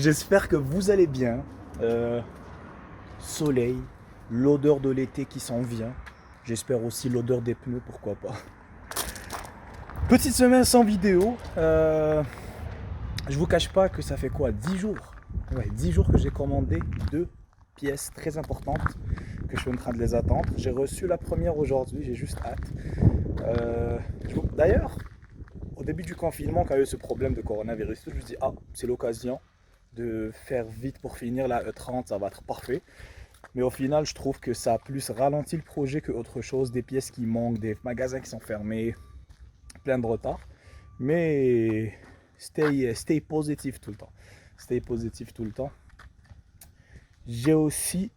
J'espère que vous allez bien. Soleil, l'odeur de l'été qui s'en vient. J'espère aussi l'odeur des pneus, pourquoi pas. Petite semaine sans vidéo. Je vous cache pas que ça fait quoi, 10 jours. Ouais, 10 jours que j'ai commandé 2 pièces très importantes que je suis en train de les attendre. J'ai reçu la première aujourd'hui, j'ai juste hâte. D'ailleurs, au début du confinement, quand il y a eu ce problème de coronavirus, je me dis c'est l'occasion de faire vite pour finir la E30, ça va être parfait. Mais au final, je trouve que ça a plus ralenti le projet que autre chose, des pièces qui manquent, des magasins qui sont fermés, plein de retard. Mais stay positif tout le temps. Stay positif tout le temps. J'ai aussi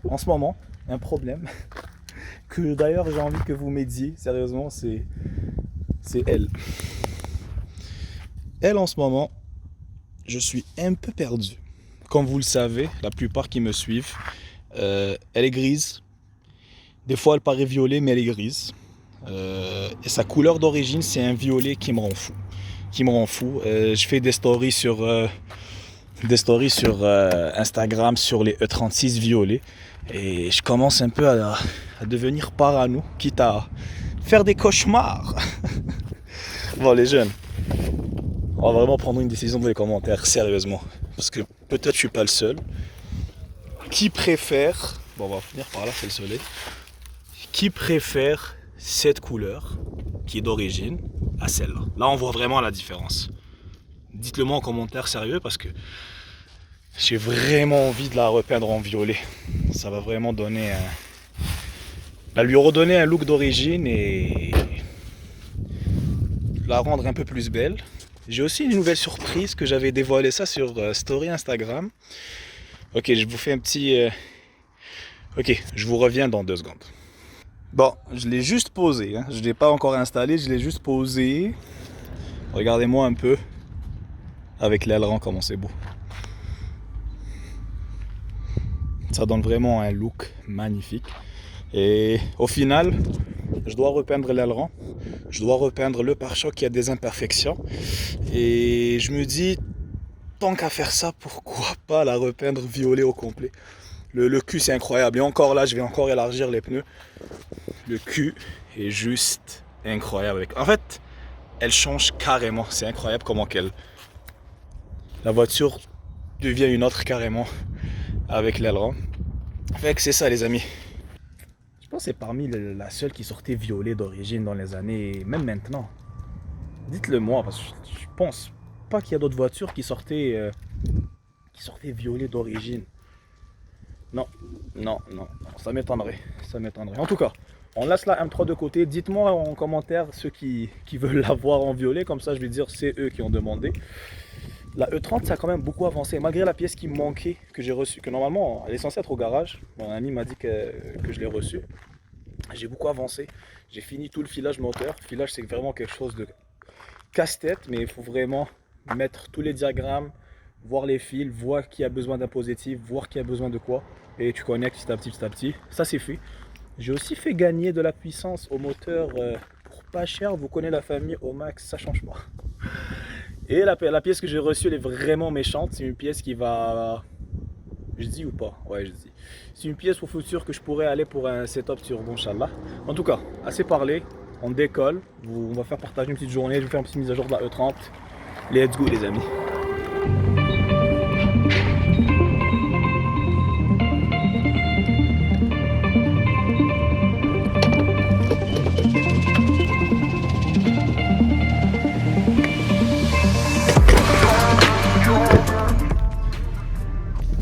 en ce moment un problème que d'ailleurs j'ai envie que vous m'aidiez. Sérieusement, c'est elle. Elle en ce moment, je suis un peu perdu. Comme vous le savez, la plupart qui me suivent, elle est grise. Des fois, elle paraît violet, mais elle est grise. Et sa couleur d'origine, c'est un violet qui me rend fou. Je fais des stories sur Instagram sur les E36 violets. Et je commence un peu à devenir parano, quitte à faire des cauchemars. Bon, les jeunes, on va vraiment prendre une décision dans les commentaires, sérieusement. Parce que peut-être je suis pas le seul. Qui préfère, bon, on va finir par là, c'est le soleil. Qui préfère cette couleur, qui est d'origine, à celle-là? Là, on voit vraiment la différence. Dites-le moi en commentaire sérieux, parce que j'ai vraiment envie de la repeindre en violet. Ça va vraiment donner lui redonner un look d'origine et la rendre un peu plus belle. J'ai aussi une nouvelle surprise que j'avais dévoilé ça sur Story Instagram. Ok, je vous fais un petit... Ok, je vous reviens dans 2 secondes. Bon, je l'ai juste posé, hein. Je ne l'ai pas encore installé, je l'ai juste posé. Regardez-moi un peu avec l'aileron comment c'est beau. Ça donne vraiment un look magnifique. Et au final, je dois repeindre l'aileron. Je dois repeindre le pare-choc qui a des imperfections. Et je me dis, tant qu'à faire ça, pourquoi pas la repeindre violet au complet. Le cul, c'est incroyable. Et encore là, je vais encore élargir les pneus. Le cul est juste incroyable. En fait, elle change carrément. C'est incroyable comment la voiture devient une autre carrément avec l'aileron. Fait que c'est ça, les amis. Je pense que c'est parmi la seule qui sortait violet d'origine dans les années, même maintenant. Dites-le moi, parce que je pense pas qu'il y a d'autres voitures qui sortaient violet d'origine. Non, ça m'étonnerait. En tout cas, on laisse la M3 de côté. Dites-moi en commentaire ceux qui veulent la voir en violet, comme ça je vais dire c'est eux qui ont demandé. La E30, ça a quand même beaucoup avancé, malgré la pièce qui me manquait, que j'ai reçue, que normalement elle est censée être au garage. Mon ami m'a dit que je l'ai reçue. J'ai beaucoup avancé. J'ai fini tout le filage moteur. Le filage, c'est vraiment quelque chose de casse-tête, mais il faut vraiment mettre tous les diagrammes, voir les fils, voir qui a besoin d'un positif, voir qui a besoin de quoi, et tu connectes petit à petit. Ça, c'est fait. J'ai aussi fait gagner de la puissance au moteur pour pas cher. Vous connaissez la famille Omax, ça change pas. Et la pièce que j'ai reçue, elle est vraiment méchante. C'est une pièce qui va... Je dis ou pas? Ouais, je dis. C'est une pièce au futur que je pourrais aller pour un setup turbo, Inch'Allah. En tout cas, assez parlé. On décolle. On va faire partager une petite journée. Je vais faire une petite mise à jour de la E30. Let's go, les amis.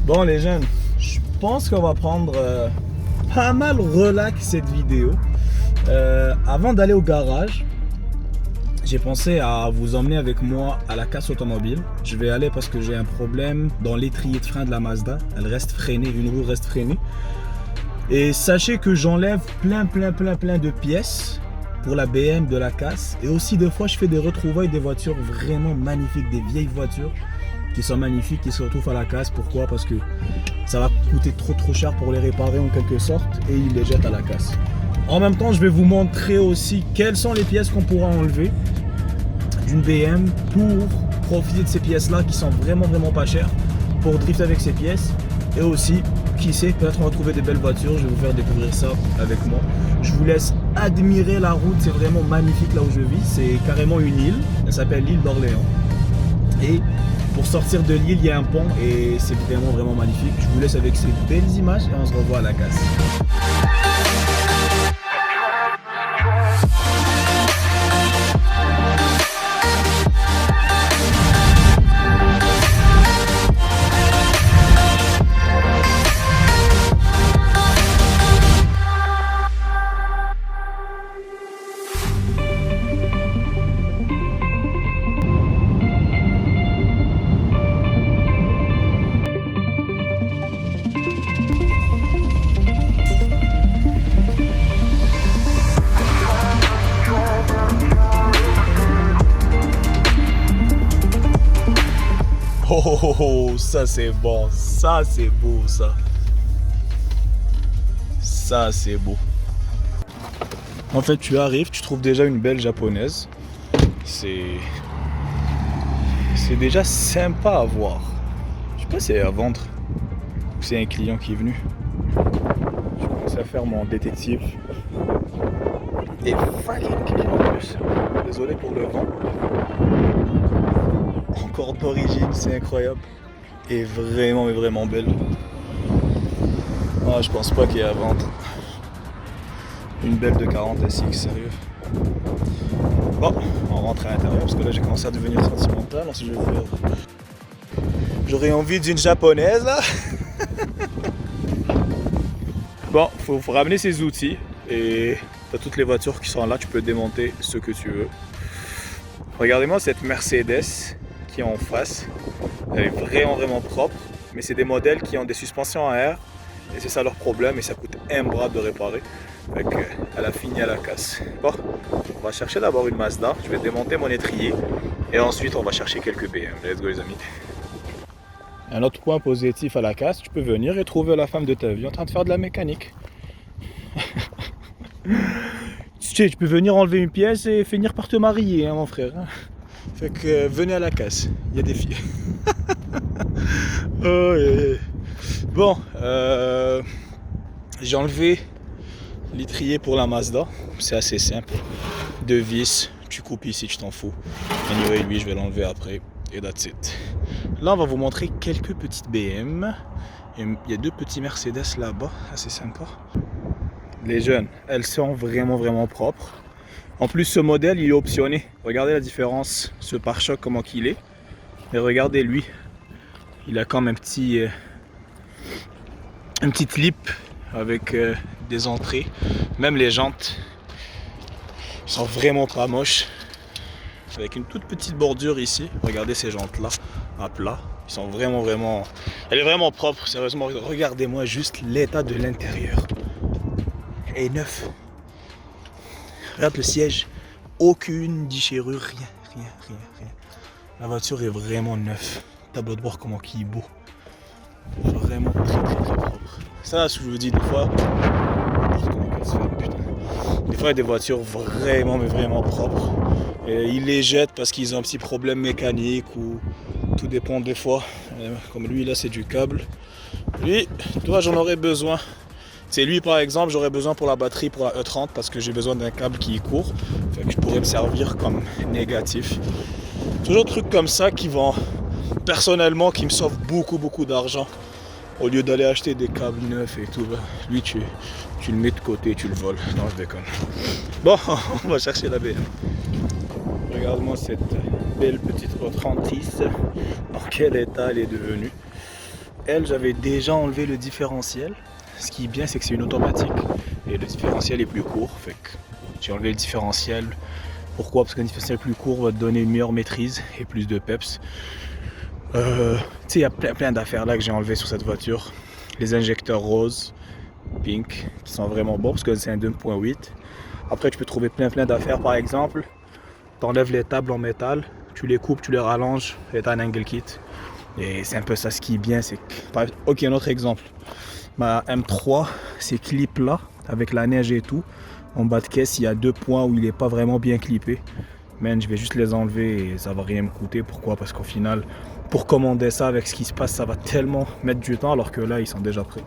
Bon les jeunes, je pense qu'on va prendre pas mal relax cette vidéo. Avant d'aller au garage, j'ai pensé à vous emmener avec moi à la casse automobile. Je vais aller parce que j'ai un problème dans l'étrier de frein de la Mazda. Elle reste freinée, une roue reste freinée. Et sachez que j'enlève plein de pièces pour la BM de la casse. Et aussi des fois je fais des retrouvailles des voitures vraiment magnifiques, des vieilles voitures qui sont magnifiques, qui se retrouvent à la casse. Pourquoi? Parce que ça va coûter trop cher pour les réparer en quelque sorte et ils les jettent à la casse. En même temps, je vais vous montrer aussi quelles sont les pièces qu'on pourra enlever d'une BM pour profiter de ces pièces-là qui sont vraiment pas chères pour drifter avec ces pièces. Et aussi, qui sait, peut-être on va trouver des belles voitures. Je vais vous faire découvrir ça avec moi. Je vous laisse admirer la route, c'est vraiment magnifique là où je vis. C'est carrément une île, elle s'appelle l'île d'Orléans. Et pour sortir de l'île, il y a un pont et c'est vraiment magnifique. Je vous laisse avec ces belles images et on se revoit à la casse. Oh, ça c'est bon, ça c'est beau ça. Ça c'est beau. En fait, tu arrives, tu trouves déjà une belle japonaise. C'est déjà sympa à voir. Je sais pas si elle est à vendre ou c'est un client qui est venu. Je commence à faire mon détective. Et fucking client en plus. Désolé pour le vent. Encore d'origine, c'est incroyable. Et vraiment belle. Ah, je pense pas qu'il y ait à vendre. Une belle de 40 SX, sérieux. Bon, on rentre à l'intérieur parce que là j'ai commencé à devenir sentimental. Alors si je vais faire... J'aurais envie d'une japonaise là. Bon, faut ramener ses outils et t'as toutes les voitures qui sont là, tu peux démonter ce que tu veux. Regardez-moi cette Mercedes qui est en face. Elle est vraiment propre, mais c'est des modèles qui ont des suspensions à air et c'est ça leur problème et ça coûte un bras de réparer. Fait qu'elle a fini à la casse. Bon, on va chercher d'abord une Mazda, je vais démonter mon étrier et ensuite on va chercher quelques BM. Let's go les amis. Un autre point positif à la casse, tu peux venir et trouver la femme de ta vie en train de faire de la mécanique. Tu peux venir enlever une pièce et finir par te marier, hein, mon frère. Fait que venez à la casse, il y a des filles. Oh, yeah. Bon, j'ai enlevé l'étrier pour la Mazda, c'est assez simple. 2 vis, tu coupes ici, tu t'en fous. Anyway, lui, je vais l'enlever après et that's it. Là, on va vous montrer quelques petites BM. Il y a 2 petits Mercedes là-bas, assez sympa. Les jeunes, elles sont vraiment propres. En plus, ce modèle, il est optionné. Regardez la différence, ce pare-choc, comment qu'il est. Et regardez lui, il a comme un petit lip avec des entrées. Même les jantes sont vraiment pas moches. Avec une toute petite bordure ici. Regardez ces jantes là, à plat. Ils sont vraiment... Elle est vraiment propre, sérieusement. Regardez-moi juste l'état de l'intérieur. Et neuf. Regarde le siège. Aucune déchirure, rien. La voiture est vraiment neuve. Tableau de bord comment qui est beau. Vraiment très propre. Ça, ce que je vous dis des fois. Des fois, il y a des voitures vraiment propres. Et ils les jettent parce qu'ils ont un petit problème mécanique ou tout dépend des fois. Comme lui là, c'est du câble. Lui, toi, j'en aurais besoin. C'est lui par exemple, j'aurais besoin pour la batterie pour la E30 parce que j'ai besoin d'un câble qui est court. Fait que je pourrais me servir comme négatif. Toujours des trucs comme ça qui vont personnellement qui me sauvent beaucoup d'argent. Au lieu d'aller acheter des câbles neufs et tout, lui tu le mets de côté, tu le voles. Non, je déconne. Bon, on va chercher la BM. Regarde-moi cette belle petite E30. Dans quel état elle est devenue. Elle, j'avais déjà enlevé le différentiel. Ce qui est bien, c'est que c'est une automatique et le différentiel est plus court. Fait que j'ai enlevé le différentiel. Pourquoi? Parce qu'un différentiel plus court va te donner une meilleure maîtrise et plus de peps. Tu sais, il y a plein d'affaires là que j'ai enlevé sur cette voiture. Les injecteurs roses, pink, qui sont vraiment bons parce que c'est un 2.8. Après, tu peux trouver plein d'affaires. Par exemple, tu enlèves les tables en métal, tu les coupes, tu les rallonges et tu as un angle kit. Et c'est un peu ça ce qui est bien. C'est que... Ok, un autre exemple. Ma M3, ces clips là, avec la neige et tout, en bas de caisse, il y a 2 points où il n'est pas vraiment bien clippé. man, je vais juste les enlever et ça va rien me coûter. Pourquoi? Parce qu'au final, pour commander ça avec ce qui se passe, ça va tellement mettre du temps alors que là, ils sont déjà prêts.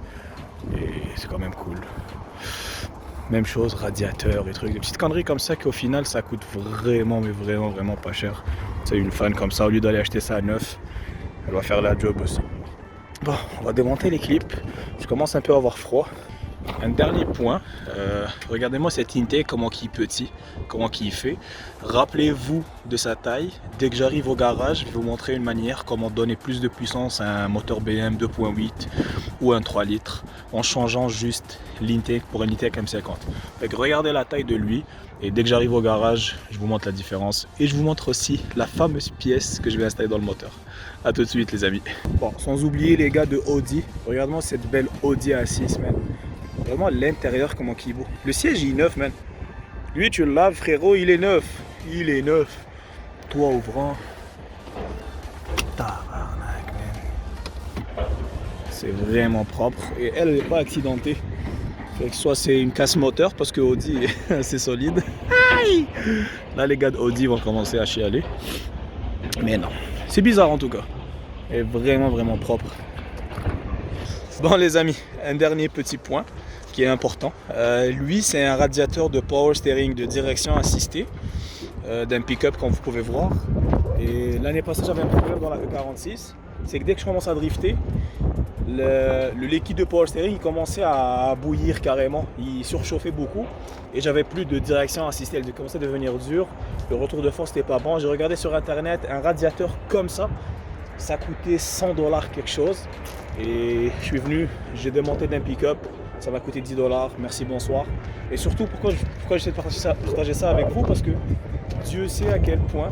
Et c'est quand même cool. Même chose, radiateur et trucs, des petites conneries comme ça qu'au final, ça coûte vraiment, mais vraiment, vraiment pas cher. C'est une fan comme ça, au lieu d'aller acheter ça à neuf, elle va faire la job aussi. Bon, on va démonter les clips. Je commence un peu à avoir froid. Un dernier point, regardez-moi cet intake, comment il est petit, comment il fait. Rappelez-vous de sa taille. Dès que j'arrive au garage, je vais vous montrer une manière comment donner plus de puissance à un moteur BM 2.8 ou un 3 litres en changeant juste l'intake pour un intake M50. Fait que regardez la taille de lui et dès que j'arrive au garage, je vous montre la différence et je vous montre aussi la fameuse pièce que je vais installer dans le moteur. A tout de suite les amis. Bon, sans oublier les gars de Audi, regardez-moi cette belle Audi A6 man. Vraiment l'intérieur comment il est beau. Le siège il est neuf man. Lui tu le laves frérot, il est neuf. Il est neuf. Toit ouvrant. Tabarnak man. C'est vraiment propre. Et elle n'est pas accidentée. Fait que soit c'est une casse moteur parce que Audi est assez solide. Aïe. Là les gars d'Audi vont commencer à chialer. Mais non. C'est bizarre en tout cas. Elle est vraiment vraiment propre. Bon les amis, un dernier petit point qui est important. Lui c'est un radiateur de power steering de direction assistée d'un pick-up comme vous pouvez voir. Et l'année passée j'avais un problème dans la E46. C'est que dès que je commence à drifter, le liquide de power steering il commençait à bouillir carrément. Il surchauffait beaucoup et j'avais plus de direction assistée. Elle commençait à devenir dure. Le retour de force n'était pas bon. J'ai regardé sur internet un radiateur comme ça. Ça coûtait 100$ quelque chose. Et je suis venu, j'ai démonté d'un pick-up. Ça m'a coûté 10$, merci, bonsoir. Et surtout, pourquoi j'essaie de partager ça avec vous? Parce que Dieu sait à quel point,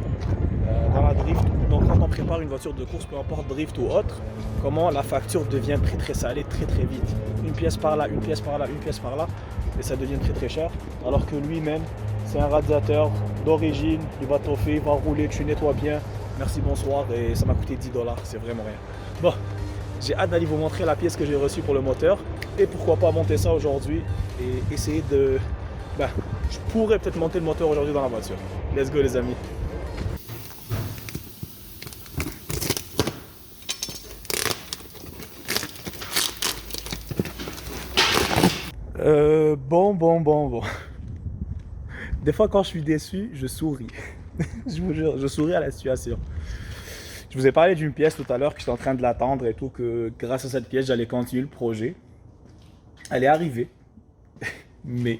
dans la drift, donc quand on prépare une voiture de course, peu importe drift ou autre, comment la facture devient très très salée très très vite. Une pièce par là, une pièce par là, une pièce par là, et ça devient très très cher. Alors que lui-même, c'est un radiateur d'origine, il va toffer, il va rouler, tu nettoies bien, merci, bonsoir, et ça m'a coûté 10$, c'est vraiment rien. Bon, j'ai hâte d'aller vous montrer la pièce que j'ai reçue pour le moteur. Et pourquoi pas monter ça aujourd'hui et essayer de... je pourrais peut-être monter le moteur aujourd'hui dans la voiture. Let's go les amis. Bon. Des fois quand je suis déçu, je souris. Je vous jure, je souris à la situation. Je vous ai parlé d'une pièce tout à l'heure que j'étais en train de l'attendre et tout, que grâce à cette pièce, j'allais continuer le projet. Elle est arrivée, mais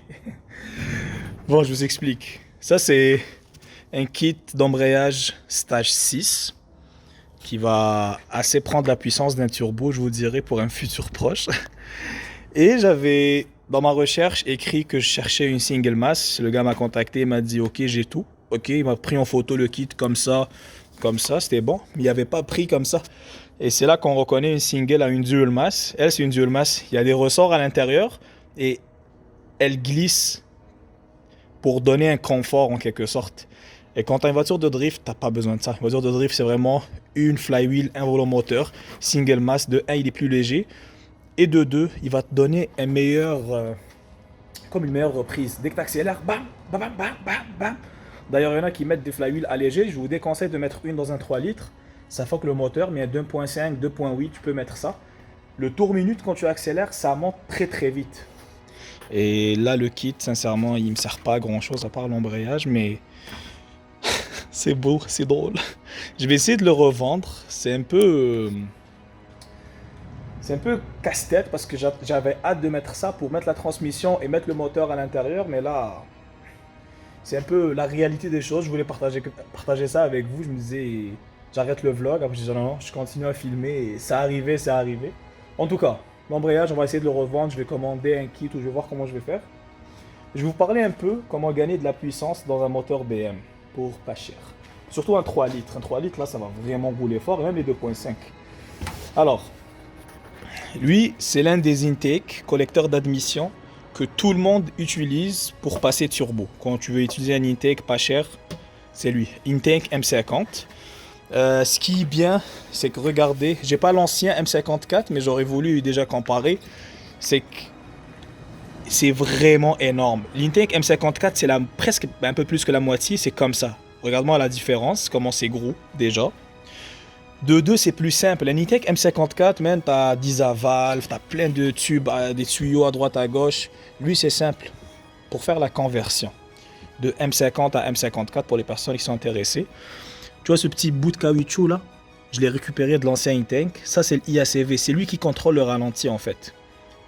bon, je vous explique. Ça, c'est un kit d'embrayage stage 6 qui va assez prendre la puissance d'un turbo, je vous dirais, pour un futur proche. Et j'avais, dans ma recherche, écrit que je cherchais une single mass. Le gars m'a contacté, il m'a dit « Ok, j'ai tout. » Ok, il m'a pris en photo le kit comme ça, c'était bon. Mais il n'avait pas pris comme ça. Et c'est là qu'on reconnaît une single à une dual mass. Elle, c'est une dual mass. Il y a des ressorts à l'intérieur et elle glisse pour donner un confort en quelque sorte. Et quand tu as une voiture de drift, tu n'as pas besoin de ça. Une voiture de drift, c'est vraiment une flywheel, un volant moteur, single mass. De 1, il est plus léger. Et de 2, il va te donner un meilleur, comme une meilleure reprise. Dès que tu accélères, bam, bam, bam, bam, bam, bam. D'ailleurs, il y en a qui mettent des flywheels allégés. Je vous déconseille de mettre une dans un 3 litres. Ça fuck le moteur, mais à 2.5, 2.8, tu peux mettre ça. Le tour minute, quand tu accélères, ça monte très très vite. Et là, le kit, sincèrement, il ne me sert pas à grand chose à part l'embrayage, mais c'est beau, c'est drôle. Je vais essayer de le revendre. C'est un peu casse-tête parce que j'avais hâte de mettre ça pour mettre la transmission et mettre le moteur à l'intérieur, mais là, c'est un peu la réalité des choses. Je voulais partager ça avec vous. Je me disais, j'arrête le vlog. Après, je disais non, je continue à filmer et ça arrivait, c'est arrivé. En tout cas, l'embrayage, on va essayer de le revendre. Je vais commander un kit ou je vais voir comment je vais faire. Je vais vous parler un peu comment gagner de la puissance dans un moteur BM pour pas cher. Surtout un 3 litres. Un 3 litres, là, ça va vraiment rouler fort, et même les 2.5. Alors, lui, c'est l'un des intakes, collecteurs d'admission, que tout le monde utilise pour passer turbo. Quand tu veux utiliser un intake pas cher, c'est lui. Intake M50. Ce qui est bien, c'est que regardez, j'ai pas l'ancien M54, mais j'aurais voulu déjà comparer. C'est que c'est vraiment énorme. L'intake M54, c'est presque un peu plus que la moitié, c'est comme ça. Regarde-moi la différence, comment c'est gros déjà. De 2, c'est plus simple. La Nitec M54, man, t'as 10 à valve, t'as plein de tubes, des tuyaux à droite à gauche. Lui, c'est simple. Pour faire la conversion de M50 à M54 pour les personnes qui sont intéressées. Tu vois ce petit bout de caoutchouc là? Je l'ai récupéré de l'ancien E-Tank. Ça, c'est le IACV. C'est lui qui contrôle le ralenti en fait.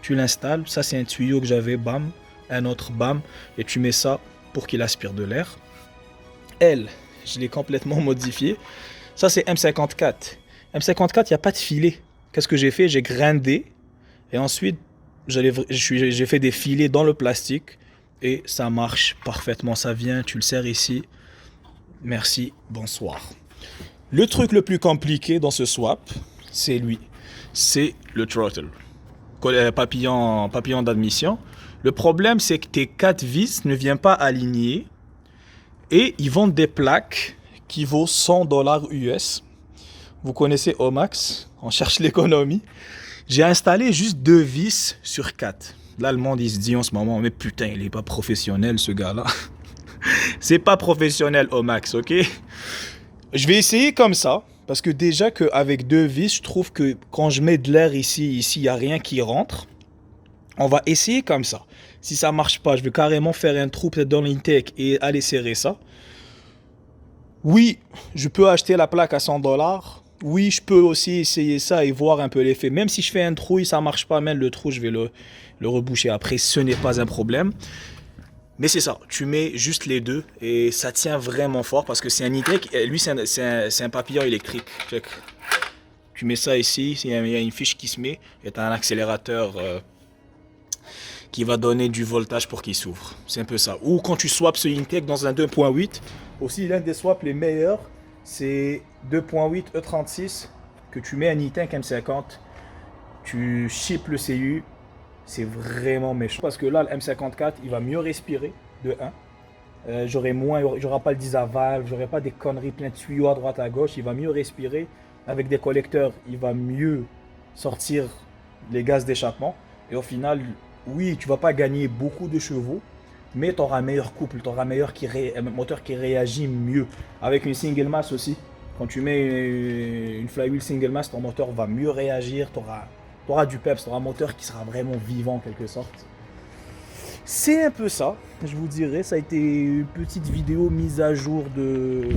Tu l'installes. Ça, c'est un tuyau que j'avais, bam. Un autre, bam. Et tu mets ça pour qu'il aspire de l'air. Elle, je l'ai complètement modifié. Ça, c'est M54. M54, il n'y a pas de filet. Qu'est-ce que j'ai fait? J'ai grindé. Et ensuite, j'ai fait des filets dans le plastique. Et ça marche parfaitement. Ça vient, tu le serres ici. Merci, bonsoir. Le truc le plus compliqué dans ce swap, c'est lui. C'est le throttle. Papillon d'admission. Le problème, c'est que tes 4 vis ne viennent pas aligner. Et ils vendent des plaques qui vaut 100 $ US. Vous connaissez Omax, on cherche l'économie. J'ai installé juste 2 vis sur 4. Là, le monde, il se dit en ce moment, mais putain, il est pas professionnel, ce gars-là. C'est pas professionnel, Omax, ok? Je vais essayer comme ça, parce que déjà qu'avec 2 vis, je trouve que quand je mets de l'air ici, il n'y a rien qui rentre. On va essayer comme ça. Si ça marche pas, je vais carrément faire un trou peut-être dans l'intake et aller serrer ça. Oui, je peux acheter la plaque à 100 $. Oui, je peux aussi essayer ça et voir un peu l'effet. Même si je fais un trou et ça marche pas, même le trou, je vais le reboucher après. Ce n'est pas un problème. Mais c'est ça, tu mets juste les deux et ça tient vraiment fort parce que c'est un e-tech. Lui, c'est un papillon électrique. Check. Tu mets ça ici, il y a une fiche qui se met et tu as un accélérateur qui va donner du voltage pour qu'il s'ouvre. C'est un peu ça. Ou quand tu swaps ce Intech dans un 2.8, aussi l'un des swaps les meilleurs, c'est 2.8 E36 que tu mets un Intech M50, tu chips le CU, c'est vraiment méchant. Parce que là, le M54, il va mieux respirer, de 1. J'aurai pas le 10 à valve, j'aurai pas des conneries plein de tuyaux à droite à gauche, il va mieux respirer. Avec des collecteurs, il va mieux sortir les gaz d'échappement. Et au final, oui, tu vas pas gagner beaucoup de chevaux, mais tu auras un meilleur couple, tu auras un moteur qui réagit mieux. Avec une single mass aussi, quand tu mets une flywheel single mass, ton moteur va mieux réagir, tu auras du peps, tu auras un moteur qui sera vraiment vivant en quelque sorte. C'est un peu ça, je vous dirais. Ça a été une petite vidéo mise à jour de...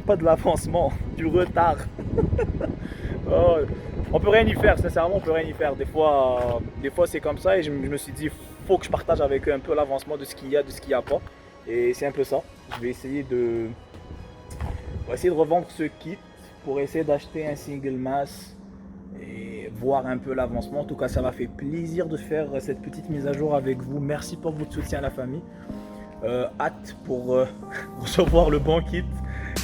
pas de l'avancement, du retard. Oh, on peut rien y faire, sincèrement, on peut rien y faire. Des fois c'est comme ça et je me suis dit, faut que je partage avec eux un peu l'avancement de ce qu'il y a, de ce qu'il n'y a pas. Et c'est un peu ça. Je vais essayer de revendre ce kit pour essayer d'acheter un single mass et voir un peu l'avancement. En tout cas, ça m'a fait plaisir de faire cette petite mise à jour avec vous. Merci pour votre soutien à la famille. Hâte pour recevoir le bon kit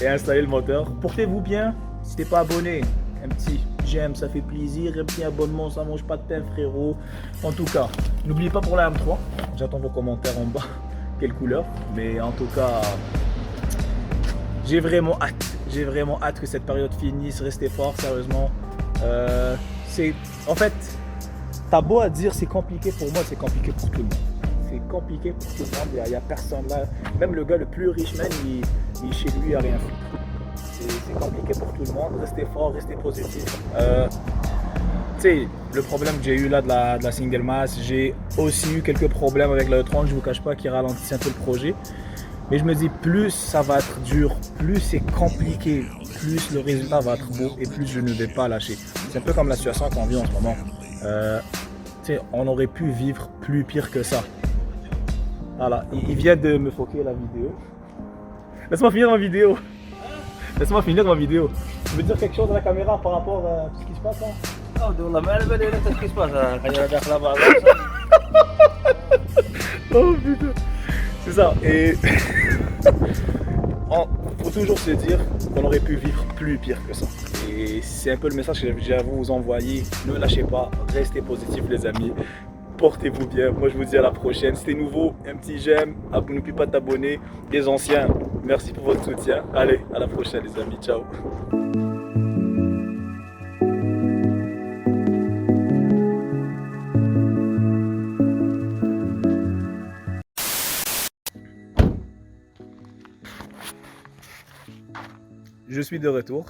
et installer le moteur. Portez-vous bien. Si t'es pas abonné, un petit j'aime, ça fait plaisir. Un petit abonnement, ça mange pas de pain, frérot. En tout cas, n'oubliez pas pour la M3. J'attends vos commentaires en bas. Quelle couleur. Mais en tout cas, j'ai vraiment hâte. J'ai vraiment hâte que cette période finisse. Restez fort, sérieusement. En fait, t'as beau à dire c'est compliqué pour moi, c'est compliqué pour tout le monde. C'est compliqué pour tout le monde. Il n'y a personne là. Même le gars le plus riche, même, il chez lui, il n'y a rien fait. C'est compliqué pour tout le monde. Restez fort, restez positif. Tu sais, le problème que j'ai eu là de la single mass, j'ai aussi eu quelques problèmes avec la E30. Je vous cache pas qu'il ralentissent un peu le projet. Mais je me dis, plus ça va être dur, plus c'est compliqué, plus le résultat va être beau et plus je ne vais pas lâcher. C'est un peu comme la situation qu'on vit en ce moment. On aurait pu vivre plus pire que ça. Voilà, il vient de me foquer la vidéo. Laisse-moi finir ma vidéo. Laisse-moi finir ma vidéo. Tu veux dire quelque chose à la caméra par rapport à ce qui se passe là? qu'est-ce qui se passe là-bas? Oh putain. C'est ça. Et faut toujours se dire qu'on aurait pu vivre plus pire que ça. Et c'est un peu le message que j'ai à vous envoyer. Ne lâchez pas, restez positifs les amis. Portez-vous bien. Moi je vous dis à la prochaine. Si t'es nouveau, un petit j'aime. N'oublie pas de t'abonner. Les anciens, merci pour votre soutien. Allez, à la prochaine les amis. Ciao. je suis de retour.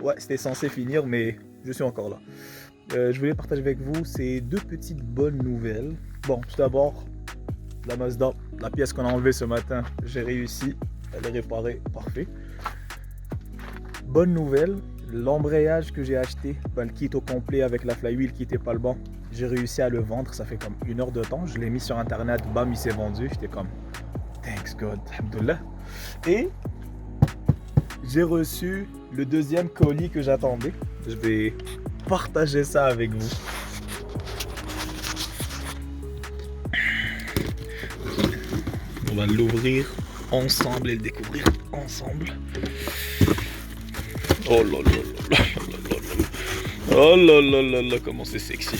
Ouais, c'était censé finir, mais je suis encore là. Je voulais partager avec vous ces deux petites bonnes nouvelles. Bon, tout d'abord, la Mazda, la pièce qu'on a enlevée ce matin, j'ai réussi. Elle est réparée, parfait. Bonne nouvelle, l'embrayage que j'ai acheté, le kit au complet avec la flywheel qui était pas le bon, j'ai réussi à le vendre. Ça fait comme 1 heure de temps. Je l'ai mis sur internet, bam, il s'est vendu. J'étais comme, thanks God, alhamdoulilah. Et j'ai reçu le deuxième colis que j'attendais. Je vais partager ça avec vous. On va l'ouvrir ensemble et le découvrir ensemble. Oh là là là là là là là. Oh là là là là, comment c'est sexy.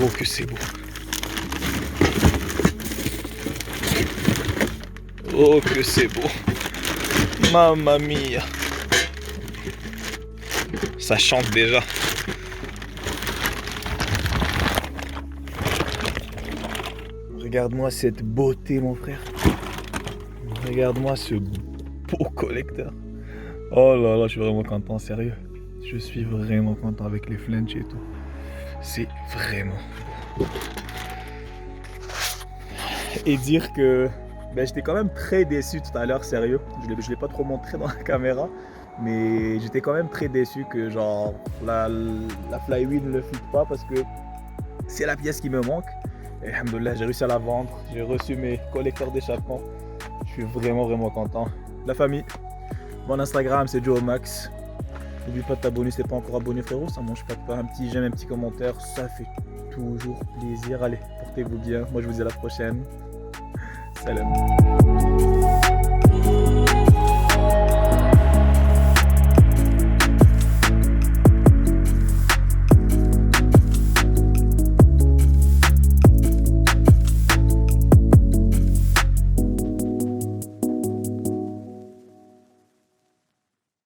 Oh que c'est beau. Oh que c'est beau. Mamma mia. Ça chante déjà. Regarde-moi cette beauté mon frère. Regarde-moi ce beau collecteur. Oh là là, je suis vraiment content, sérieux. Je suis vraiment content avec les flanges et tout. C'est vraiment beau. Et dire que j'étais quand même très déçu tout à l'heure, sérieux. Je ne l'ai pas trop montré dans la caméra. Mais j'étais quand même très déçu que genre la flywheel ne le fit pas parce que c'est la pièce qui me manque. Et alhamdoulilah, j'ai réussi à la vendre. J'ai reçu mes collecteurs d'échappement. Je suis vraiment content. La famille, mon Instagram c'est Joe Max. N'oublie pas de t'abonner si t'es pas encore abonné frérot, ça mange pas de pain. Un petit j'aime, un petit commentaire, ça fait toujours plaisir. Allez, portez-vous bien. Moi je vous dis à la prochaine. Salam.